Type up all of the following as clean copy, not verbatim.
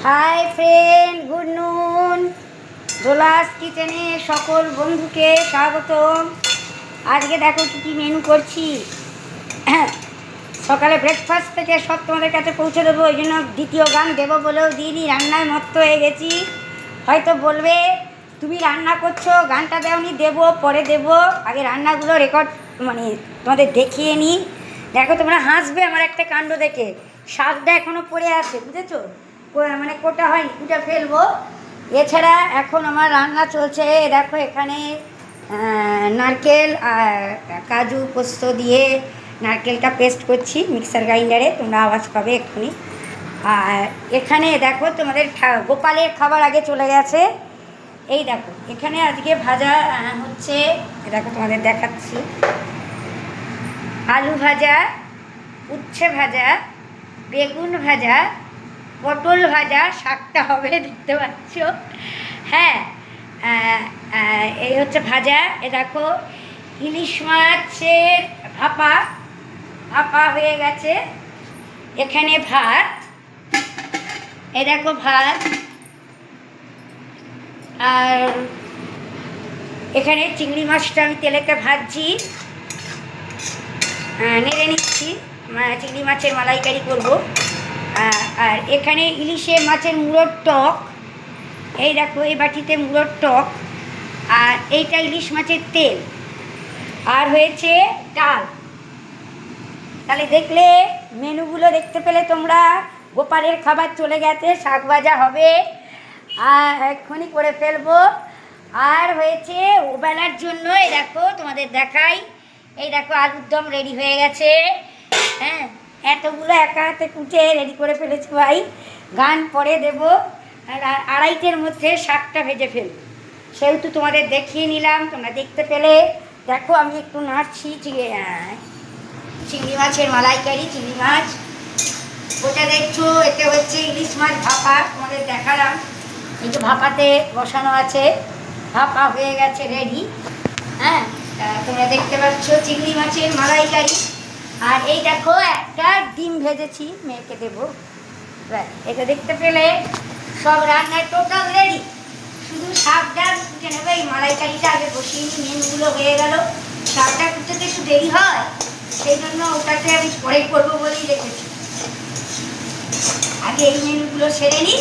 Hi friend, good নুন। দোলাস কিচেনে সকল বন্ধুকে স্বাগতম। আজকে দেখো কী কী মেনু করছি। সকালে ব্রেকফাস্ট থেকে সব তোমাদের কাছে পৌঁছে দেবো, ওই জন্য দ্বিতীয় গান দেবো বলেও দিদি রান্নায় মত্ত হয়ে গেছি। হয়তো বলবে তুমি রান্না করছো, গানটা দেওনি, দেবো পরে দেবো, আগে রান্নাগুলো রেকর্ড মানে তোমাদের দেখিয়ে নিই। দেখো তোমরা হাসবে আমার একটা কাণ্ড দেখে। শাকটা এখনও পড়ে আছে, বুঝেছো, মানে কোটা হয়নি, কুটা ফেলবো। এছাড়া এখন আমার রান্না চলছে। দেখো এখানে নারকেল আর কাজু পোস্ত দিয়ে নারকেলটা পেস্ট করছি মিক্সার গ্রাইন্ডারে, তোমরা আওয়াজ পাবে এক্ষুনি। আর এখানে দেখো তোমাদের গোপালের খাবার আগে চলে গেছে। এই দেখো এখানে আজকে ভাজা হচ্ছে, দেখো তোমাদের দেখাচ্ছি। আলু ভাজা, উচ্ছে ভাজা, বেগুন ভাজা, পটল ভাজা, শাকটা হবে দেখতে পাচ্ছ। হ্যাঁ, এই হচ্ছে ভাজা। এ দেখো ইলিশ মাছের ভাপা ভাপা হয়ে গেছে। এখানে ভাত, এ দেখো ভাত। আর এখানে চিংড়ি মাছটা আমি তেলেতে ভাজছি, নেড়ে নিচ্ছি, চিংড়ি মাছের মালাইকারি করবো। আর এখানে ইলিশের মাছের মুড়োর টক, এই দেখো এই বাটিতে মুড়োর টক, আর এইটা ইলিশ মাছের তেল, আর হয়েছে ডাল। তাহলে দেখলে মেনুগুলো দেখতে পেলে তোমরা। গোপালের খাবার চলে গেছে, শাক ভাজা হবে আর এক্ষুনি করে ফেলবো। আর হয়েছে ওবেলার জন্য, এই দেখো তোমাদের দেখাই, এই দেখো আলুর দম রেডি হয়ে গেছে। হ্যাঁ, এতগুলো একা হাতে কুচে রেডি করে ফেলেছি ভাই। গান পরে দেব, আর আড়াইটের মধ্যে শাকটা ভেজে ফেলবো, সেহেতু তোমাদের দেখিয়ে নিলাম, তোমরা দেখতে পেলে। দেখো আমি একটু নাড়ছি চিংড়ি মাছের মালাইকারি, চিংড়ি মাছ ওটা দেখছো। এতে হচ্ছে ইলিশ মাছ ভাপা, তোমাদের দেখালাম। এই যে ভাপাতে বসানো আছে, ভাপা হয়ে গেছে রেডি। হ্যাঁ, তোমরা দেখতে পাচ্ছ চিংড়ি মাছের মালাইকারি। আর এই দেখো একটা ডিম ভেজেছি, মেয়েকে দেবো। এটা দেখতে পেলে সব রান্নার টোটাল রেডি। শুধু শাকটা কুটে নেবে, এই মালাইকারিটা আগে বসিয়ে নিই, মেনুগুলো হয়ে গেল। শাকটা কুটতে একটু দেরি হয়, সেই জন্য ওটাকে আমি পরে করবো বলেই রেখেছি। আগে এই মেনুগুলো সেরে নিই।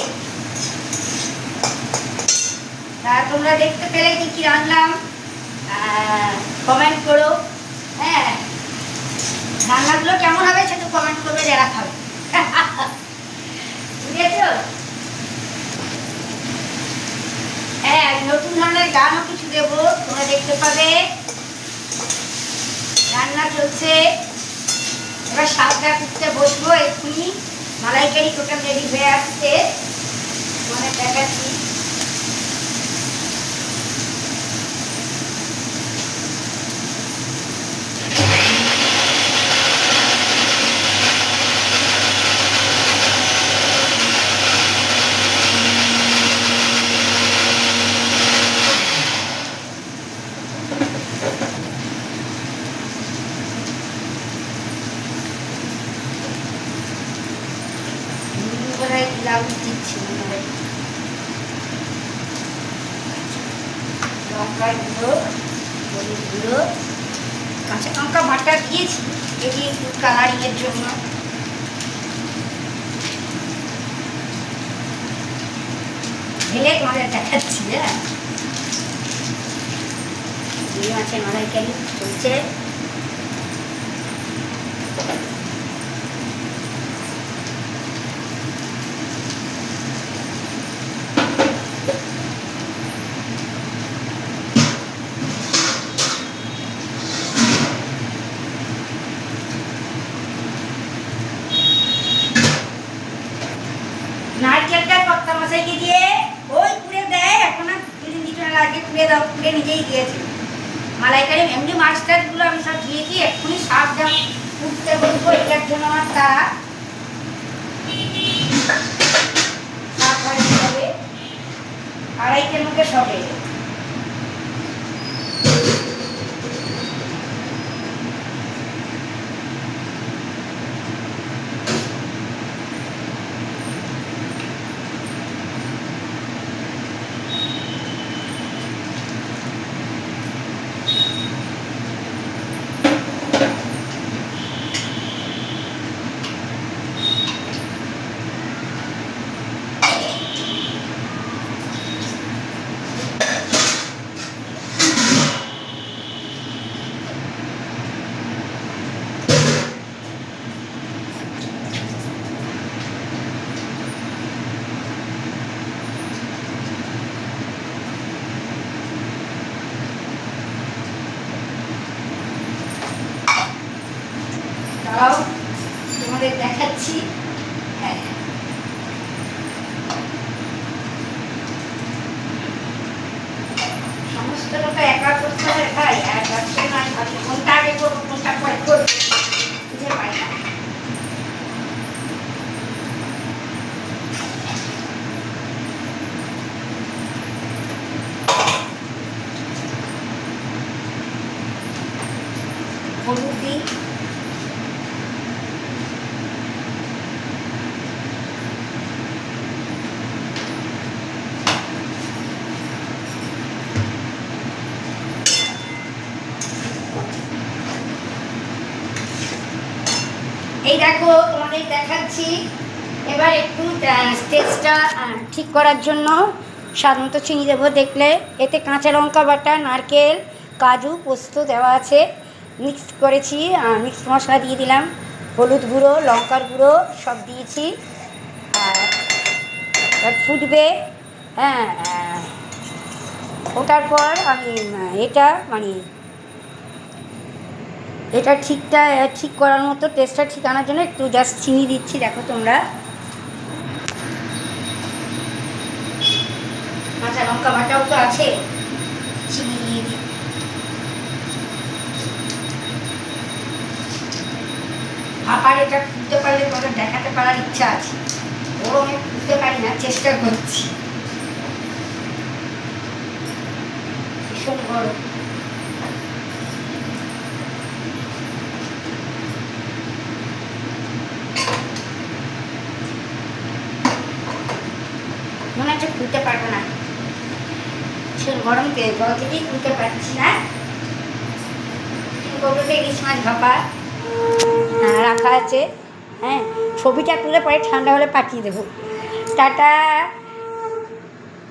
তা তোমরা দেখতে পেলে কি কি রান্নাম, কমেন্ট করো। হ্যাঁ, রান্নাগুলো কেমন হবে সেটা কমেন্ট করবে যারা খাবে। বুঝেছ? হ্যাঁ, নতুন ধরনের গানও কিছু দেবো, তোমরা দেখতে পাবে। রান্না চলছে, এবার শাকটা কুটতে বসবো এক্ষুনি। মালাইকারি টোটাল রেডি হয়ে আসছে, তোমাদের দেখাচ্ছি। ব্লাউজ দিচ্ছি, লঙ্কার গুঁড়ো, হলুদ গুঁড়ো, কাঁচা লঙ্কা বাটা দিয়েছি এটি একটু কালারিংয়ের জন্য। ঢেলে তোমাদের দেখাচ্ছি। হ্যাঁ, চিংড়ি মাছের মালাইকারি চলছে। নারকেলটা কর্তা মশাইকে দিয়ে ওই কুড়ে দেয়, এখন আর 2-3 আগে কুড়ে দাও, কুড়ে নিজেই দিয়েছে। মালাইকারি এমনি মাছ টাছগুলো আমি সব দিয়েছি, এক্ষুনি শাকটা উঠতে বলবো, এটার জন্য আমার তারা। শাক ভাজি হবে, আড়াইটের মধ্যে সব হয়ে যাবে। পোস্তটা তো একা করতে হবে ভাই, আর যাচ্ছে না ভাবি কোনটা আগে করবো কোনটা পরে করবো বুঝে পাই না। হলুদ দিই, এই দেখো তোমাদের দেখাচ্ছি। এবার একটু টেস্টটা ঠিক করার জন্য স্বাদ মতো চিনি দেবো। দেখলে এতে কাঁচা লঙ্কা বাটা, নারকেল, কাজু, পোস্ত দেওয়া আছে, মিক্স করেছি, মিক্স মশলা দিয়ে দিলাম, হলুদ গুঁড়ো, লঙ্কার গুঁড়ো সব দিয়েছি। আর ফুটবে, হ্যাঁ, ওটার পর আমি এটা মানে এটা ঠিক করার মতো টেস্টটা ঠিক আনার জন্য একটু জাস্ট চিনি দিচ্ছি। দেখো তোমরা, কাঁচা লঙ্কা বাটাও তো আছে, চিনি দিয়ে দিই। আবার এটা খুলতে পারলে তোমাদের দেখাতে পারার ইচ্ছা আছে, ওরও আমি খুলতে পারি না, চেষ্টা করছি। ভীষণ গরম, মনে হচ্ছে খুলতে পারবো না, ভীষণ গরম, জল থেকেই খুলতে পারছি না। কৌটোতে ইলিশ মাছ ভাপা রাখা আছে, হ্যাঁ, ছবিটা তুলে পরে ঠান্ডা হলে পাঠিয়ে দেবো। টাটা।